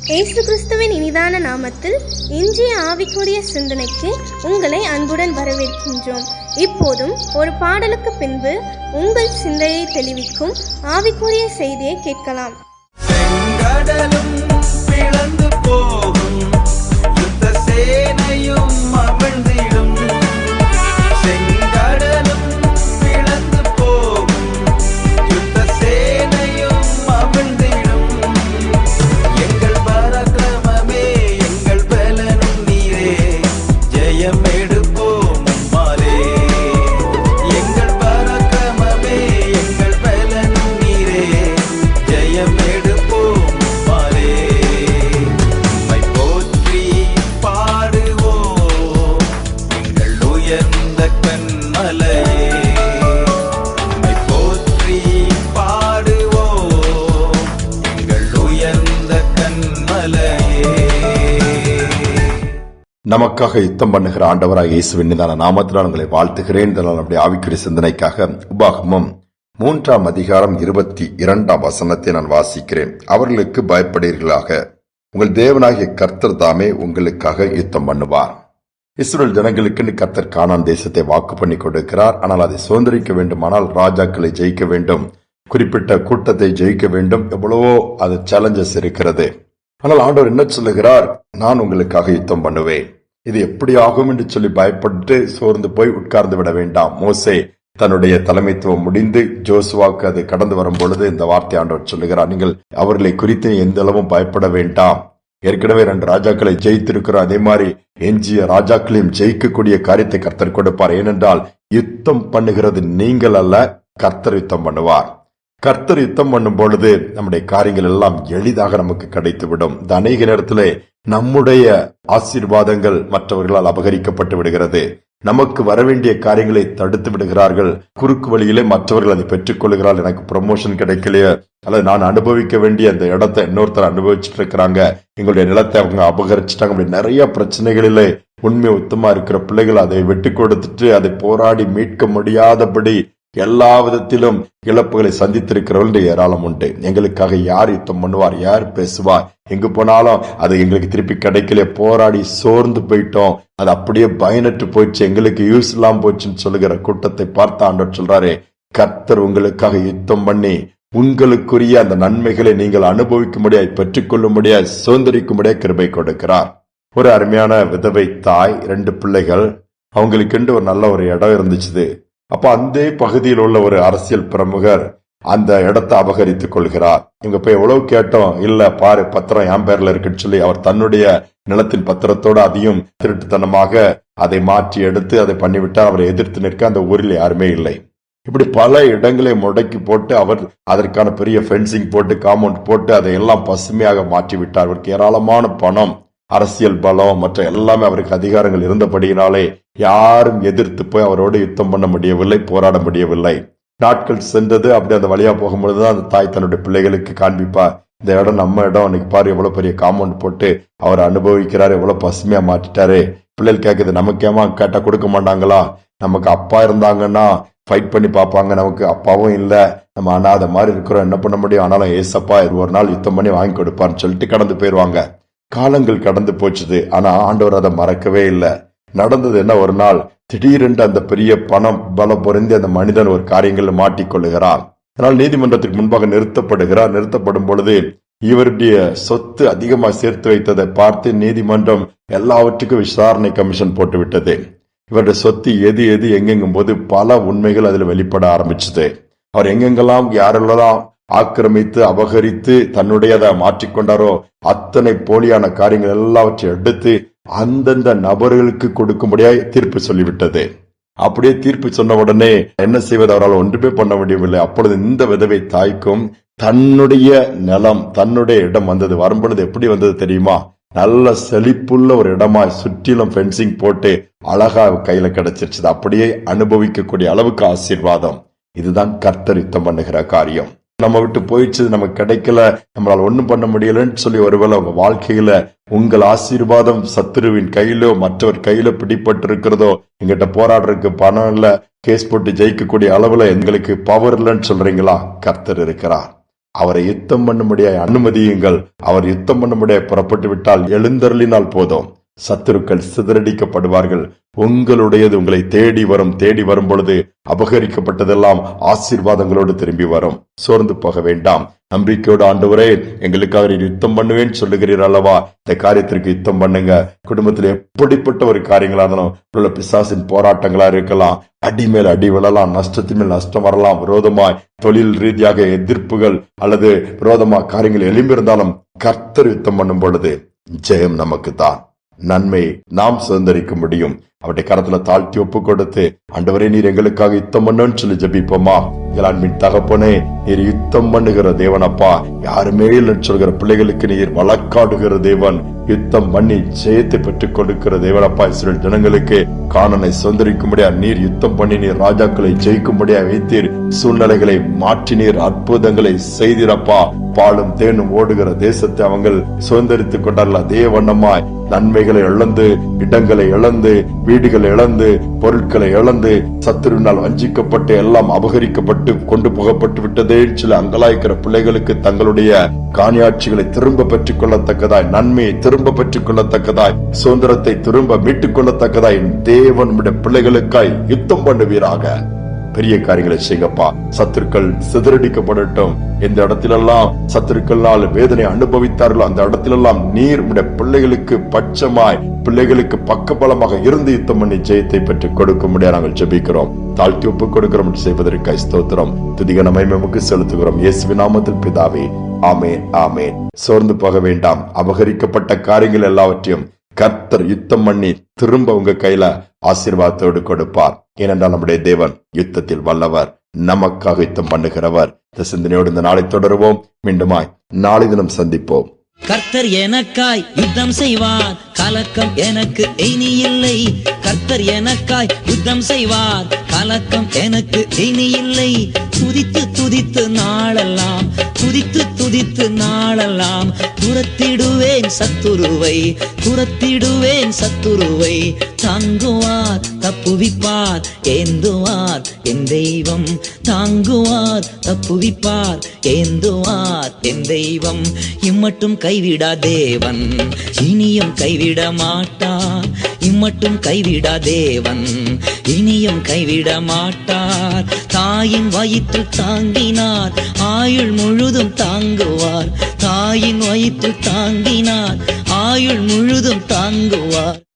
இயேசு கிறிஸ்துவின் இனிதான நாமத்தில் இன்றைய ஆவிக்குரிய சிந்தனைக்கு உங்களை அன்புடன் வரவேற்கின்றோம். இப்போதும் ஒரு பாடலுக்கு பின்பு உங்கள் சிந்தையை தெளிவிக்கும் ஆவிக்குரிய செய்தியை கேட்கலாம். செங்கடலும் பிளந்து போகும், யுத்த சேனையும் அவிழ்ந்திடும். செங்கடலும் பிளந்து போகும், யுத்த சேனையும் அவிழ்ந்திடும். எங்கள் பராக்கிரமமே, எங்கள் பலனும் நீரே, ஜெயம் எடுப்போம் உம்மாலே. எங்கள் பராக்கிரமமே, எங்கள் பலனும் நீரே, ஜெயம் எடுப்போம் உம்மாலே. உம்மை போற்றி பாடுவோம் எங்கள் உயர்ந்த கன்மலையே. உம்மை போற்றி பாடுவோம் எங்கள் உயர்ந்த கன்மலையே. நமக்காக யுத்தம் பண்ணுகிற ஆண்டவராக இயேசுவின் நிதான நாமத்தினால் உங்களை வாழ்த்துகிறேன். இதனால் நம்முடைய ஆவிக்குரிய சிந்தனைக்காக உபாகமம் 3ஆம் அதிகாரம் 22ஆம் வசனத்தை நான் வாசிக்கிறேன். அவர்களுக்கு பயப்படுவீர்களாக, உங்கள் தேவனாகிய கர்த்தர் தாமே உங்களுக்காக யுத்தம் பண்ணுவார். இஸ்ரவேல் ஜனங்களுக்கு கர்த்தர் கானான் தேசத்தை வாக்கு பண்ணி கொடுக்கிறார். ஆனால் அதை சுதந்திரிக்க வேண்டுமானால் ராஜாக்களை ஜெயிக்க வேண்டும், குறிப்பிட்ட கூட்டத்தை ஜெயிக்க வேண்டும். எவ்வளவோ அது சேலஞ்சஸ் இருக்கிறது. ஆனால் ஆண்டவர் என்ன சொல்லுகிறார்? நான் உங்களுக்காக யுத்தம் பண்ணுவேன். இது எப்படி ஆகும் என்று சொல்லி பயப்பட்டு சோர்ந்து போய் உட்கார்ந்து விட வேண்டாம். மோசே தன்னுடைய தலைமைத்துவம் முடிந்து ஜோசுவாக்கு அது கடந்து வரும் பொழுது இந்த வார்த்தை ஆண்டவர் சொல்லுகிறார், நீங்கள் அவர்களை குறித்து எந்த அளவும் பயப்பட வேண்டாம். ஏற்கனவே 2 ராஜாக்களை ஜெயித்திருக்கிறோம், அதே மாதிரி எஞ்சிய ராஜாக்களையும் ஜெயிக்கக்கூடிய காரியத்தை கர்த்தர் கொடுப்பார். ஏனென்றால் யுத்தம் பண்ணுகிறது நீங்கள் அல்ல, கர்த்தர் யுத்தம் பண்ணுவார். கர்த்தர் யுத்தம் பண்ணும் பொழுது நம்முடைய காரியங்கள் எல்லாம் எளிதாக நமக்கு கிடைத்துவிடும். இந்த அநேக நேரத்திலே நம்முடைய ஆசீர்வாதங்கள் மற்றவர்களால் அபகரிக்கப்பட்டு விடுகிறது. நமக்கு வரவேண்டிய காரியங்களை தடுத்து விடுகிறார்கள். குறுக்கு வழியிலே மற்றவர்கள் அதை பெற்றுக் கொள்கிறார்கள். எனக்கு ப்ரமோஷன் கிடைக்கலையே, அல்லது நான் அனுபவிக்க வேண்டிய அந்த இடத்தை இன்னொருத்தர் அனுபவிச்சுட்டு இருக்கிறாங்க, எங்களுடைய நிலத்தை அவங்க அபகரிச்சுட்டாங்க. அப்படி நிறைய பிரச்சனைகளிலே உண்மை உத்தமா இருக்கிற பிள்ளைகள் அதை விட்டு கொடுத்துட்டு அதை போராடி மீட்க முடியாதபடி எல்லா விதத்திலும் இழப்புகளை சந்தித்திருக்கிறவர்கள் ஏராளம் உண்டு. எங்களுக்காக யார் யுத்தம் பண்ணுவார், யார் பேசுவார், எங்கு போனாலும் அது எங்களுக்கு திருப்பி கிடைக்கல, போராடி சோர்ந்து போயிட்டோம், அது அப்படியே பயனற்று போயிடுச்சு, எங்களுக்கு யூஸ் இல்லாம போச்சுன்னு சொல்லுகிற கூட்டத்தை பார்த்து ஆண்டவர் சொல்றாரு, கர்த்தர் உங்களுக்காக யுத்தம் பண்ணி உங்களுக்குரிய அந்த நன்மைகளை நீங்கள் அனுபவிக்க முடியாது, பெற்றுக்கொள்ள முடியாது, சுதந்திரிக்க முடியாது கிருபை கொடுக்கிறார். ஒரு அருமையான விதவை தாய், 2 பிள்ளைகள், அவங்களுக்கு ஒரு நல்ல ஒரு இடம் இருந்துச்சு. அப்ப அந்த பகுதியில் உள்ள ஒரு அரசியல் பிரமுகர் அந்த இடத்தை அபகரித்துக் கொள்கிறார். இவங்க போய் எவ்வளவு கேட்டோம், இல்ல பாரு பத்திரம் என் பேர்ல இருக்குன்னு சொல்லி அவர் தன்னுடைய நிலத்தின் பத்திரத்தோடு அதையும் திருட்டுத்தனமாக அதை மாற்றி எடுத்து அதை பண்ணிவிட்டார். அவரை எதிர்த்து நிற்க அந்த ஊரில் யாருமே இல்லை. இப்படி பல இடங்களை முடக்கி போட்டு அவர் அதற்கான பெரிய ஃபென்சிங் போட்டு காம்பவுண்ட் போட்டு அதை எல்லாம் பசுமையாக மாற்றி விட்டார். அவருக்கு ஏராளமான பணம், அரசியல் பலம் மற்ற எல்லாமே அவருக்கு அதிகாரங்கள் இருந்தபடியினாலே யாரும் எதிர்த்து போய் அவரோடு யுத்தம் பண்ண முடியவில்லை, போராட முடியவில்லை. நாட்கள் சென்றது. அப்படி அந்த வழியா போகும்பொழுதுதான் அந்த தாய் தன்னுடைய பிள்ளைகளுக்கு காண்பிப்பா, இந்த இடம் நம்ம இடம், அன்னைக்கு பாரு எவ்வளவு பெரிய காம்பவுண்ட் போட்டு அவர் அனுபவிக்கிறாரு, எவ்வளவு பசுமையா மாற்றிட்டாரு. பிள்ளைகள் கேட்குது, நமக்கேமா கேட்டா கொடுக்க மாட்டாங்களா, நமக்கு அப்பா இருந்தாங்கன்னா ஃபைட் பண்ணி பார்ப்பாங்க, நமக்கு அப்பாவும் இல்ல, நம்ம அனாதை மாதிரி இருக்கிறோம், என்ன பண்ண முடியும், ஆனாலும் ஏசப்பா ஒரு நாள் யுத்தம் பண்ணி வாங்கி கொடுப்பான்னு சொல்லிட்டு கடந்து போயிருவாங்க. காலங்கள் கடந்து போச்சுது. ஆனா ஆண்டவர் அதை மறக்கவே இல்லை. நடந்தது என்ன, ஒரு நாள் திடீரென்று அந்த பெரிய பணம் பலம் பொருந்தி அந்த மனிதன் ஒரு காரியங்களில் மாட்டிக்கொள்ளுகிறார். அதனால் நீதிமன்றத்துக்கு முன்பாக நிறுத்தப்படுகிறார். நிறுத்தப்படும் பொழுது இவருடைய சொத்து அதிகமாக சேர்த்து வைத்ததை பார்த்து நீதிமன்றம் எல்லாவற்றுக்கும் விசாரணை கமிஷன் போட்டு விட்டது. இவருடைய சொத்து எது எது எங்கெங்கும் போது பல உண்மைகள் அதில் வெளிப்பட ஆரம்பிச்சது. அவர் எங்கெங்கெல்லாம் யாரெல்லாம் ஆக்கிரமித்து அபகரித்து தன்னுடையதை மாற்றிக்கொண்டாரோ அத்தனை போலியான காரியங்கள் எல்லாவற்றையும் எடுத்து அந்தந்த நபர்களுக்கு கொடுக்கும்படியாய் தீர்ப்பு சொல்லிவிட்டது. அப்படியே தீர்ப்பு சொன்ன உடனே என்ன செய்வது, அவரால் ஒன்றுமே பண்ண முடியவில்லை. அப்பொழுது இந்த விதவை தாய்க்கும் தன்னுடைய நிலம், தன்னுடைய இடம் வந்தது. வரும்பொழுது எப்படி வந்தது தெரியுமா, நல்ல செழிப்புள்ள ஒரு இடமாய் சுற்றிலும் பென்சிங் போட்டு அழகா கையில கிடைச்சிருச்சு. அப்படியே அனுபவிக்கக்கூடிய அளவுக்கு ஆசீர்வாதம். இதுதான் கர்த்தர் யுத்தம் பண்ணுகிற காரியம். நம்ம விட்டு போயிடுச்சு, நமக்கு கிடைக்கல, நம்மளால ஒண்ணும் பண்ண முடியலன்னு சொல்லி ஒருவேளை உங்க வாழ்க்கையில உங்கள் ஆசீர்வாதம் சத்துருவின் கையிலோ மற்றவர் கையில பிடிப்பட்டு இருக்கிறதோ, எங்கிட்ட போராடுறதுக்கு பணம் இல்ல, கேஸ் போட்டு ஜெயிக்கக்கூடிய அளவுல எங்களுக்கு பவர் இல்லைன்னு சொல்றீங்களா, கர்த்தர் இருக்கிறார். அவரை யுத்தம் பண்ணும்படியாய் அனுமதியுங்கள். அவர் யுத்தம் பண்ணும்படியாய் புறப்பட்டு விட்டால் எழுந்தருளினால் போதும். சத்துருக்கள் சிதறடிக்கப்படுவார்கள். உங்களுடையது உங்களை தேடி வரும் பொழுது அபகரிக்கப்பட்டதெல்லாம் ஆசீர்வாதங்களோடு திரும்பி வரும். சோர்ந்து போக வேண்டாம். நம்பிக்கையோடு, ஆண்டவரே எங்களுக்காக யுத்தம் பண்ணுவேன் சொல்லுகிறீர் அல்லவா, இந்த காரியத்திற்கு யுத்தம் பண்ணுங்க. குடும்பத்தில் எப்படிப்பட்ட ஒரு காரியங்களா இருந்தாலும், பிசாசின் போராட்டங்களா இருக்கலாம், அடி மேல் அடி விழலாம், நஷ்டத்தின் மேல் நஷ்டம் வரலாம், விரோதமாய் தொழில் ரீதியாக எதிர்ப்புகள் அல்லது விரோதமா காரியங்கள் எழும்பியிருந்தாலும் கர்த்தர் யுத்தம் பண்ணும் பொழுது ஜெயம் நமக்கு தான். நன்மை நாம் சுதந்திரிக்க முடியும். அவருடைய கரத்துல தாழ்த்தி ஒப்பு கொடுத்து, ஆண்டவரே நீர் எங்களுக்காக யுத்தம் பண்ணுன்னு சொல்லி ஜெபிப்போமா. அன்பின் தகப்பனே, நீர் யுத்தம் பண்ணுகிற தேவனப்பா. யாருமே இல்லைன்னு சொல்கிற பிள்ளைகளுக்கு நீர் வழக்காடுகிற தேவன். யுத்தம் பண்ணி ஜெயத்தை பெற்றுக் கொடுக்கிற தேவனப்பா. இஸ்ரவேல் ஜனங்களுக்கு கானானை சுதந்திரிக்கும்படியா நீர் யுத்தம் பண்ணி நீர் ராஜாக்களை ஜெயிக்கும்படியா வைத்தீர். சூழ்நிலைகளை மாற்றினீர், அற்புதங்களை செய்திரப்பா. பாலும் தேனும் ஓடுகிற தேசத்தை அவங்க சுதந்திரித்துக் கொண்டார்கள். அதே வண்ணமாய் நன்மைகளை இழந்து, இடங்களை இழந்து, வீடுகளை இழந்து, பொருட்களை இழந்து, சத்துருவினால் வஞ்சிக்கப்பட்டு எல்லாம் அபகரிக்கப்பட்டு கொண்டு போகப்பட்டு விட்டதே சில அங்கலாய்க்கிற பிள்ளைகளுக்கு தங்களுடைய காணியாட்சிகளை திரும்ப பெற்றுக் கொள்ளத்தக்கதாய், நன்மையை திரும்ப பெற்றுக் கொள்ளத்தக்கதாய், சுதந்திரத்தை திரும்ப மீட்டுக் கொள்ளத்தக்கதாய் தேவன் பிள்ளைகளுக்காய் யுத்தம் பண்ணுவீராக. பெரிய காரியங்களை செய்யப்பா. சத்துருக்கள் சிதறடிக்கப்படட்டும். எந்த இடத்திலெல்லாம் சத்துருக்களால் வேதனை அனுபவித்தார்களோ அந்த இடத்திலெல்லாம் நீர் உடைய பிள்ளைகளுக்கு பட்சமாய், பிள்ளைகளுக்கு பக்கபலமாக இருந்து யுத்தம் பண்ணி ஜெயத்தை பெற்று கொடுக்க முடியாது நாங்கள் ஜெபிக்கிறோம். தாழ்த்தி ஒப்பு கொடுக்கிறோம் என்று செய்வதற்காய் ஸ்தோத்திரம். துதிக நமக்கு செலுத்துகிறோம். இயேசுவின் நாமத்தில் பிதாவே, ஆமேன், ஆமேன். சோர்ந்து போக வேண்டாம். அபகரிக்கப்பட்ட காரியங்கள் எல்லாவற்றையும் கர்த்தர் யுத்தம் பண்ணி திரும்ப உங்க கையில ஆசீர்வாதத்தோடு கொடுப்பார். ஏனென்றால் நம்முடைய தேவன் யுத்தத்தில் வல்லவர், நமக்காக யுத்தம் பண்ணுகிறவர். இந்த சிந்தனையோடு இந்த நாளை தொடருவோம். மீண்டுமாய் நாளை தினம் சந்திப்போம். கர்த்தர் எனக்காய் யுத்தம் செய்வார், கலக்கம் எனக்கு இனி இல்லை. கர்த்தர் எனக்காய் யுத்தம் செய்வார், கலக்கம் எனக்கு இனி இல்லை. துதித்து துதித்து நாளெல்லாம், துதித்து துதித்து நாளெல்லாம் துரத்திடுவேன் சத்துருவை, துரத்திடுவேன் சத்துருவை. தாங்குவார் தப்புவிப்பார் ஏந்துவார் என் தெய்வம், தாங்குவார் தப்புவிப்பார் ஏந்துவார் என் தெய்வம். இம்மட்டும் கைவிடா தேவன், இனியும் கைவிட மாட்டார். இம்மட்டும் கைவிடா தேவன், இனியும் கைவிட மாட்டார். தாயின் வயிற்றில் தாங்கினார், ஆயுள் முழுதும் தாங்குவார். தாயின் வயிற்றில் தாங்கினார், ஆயுள் முழுதும் தாங்குவார்.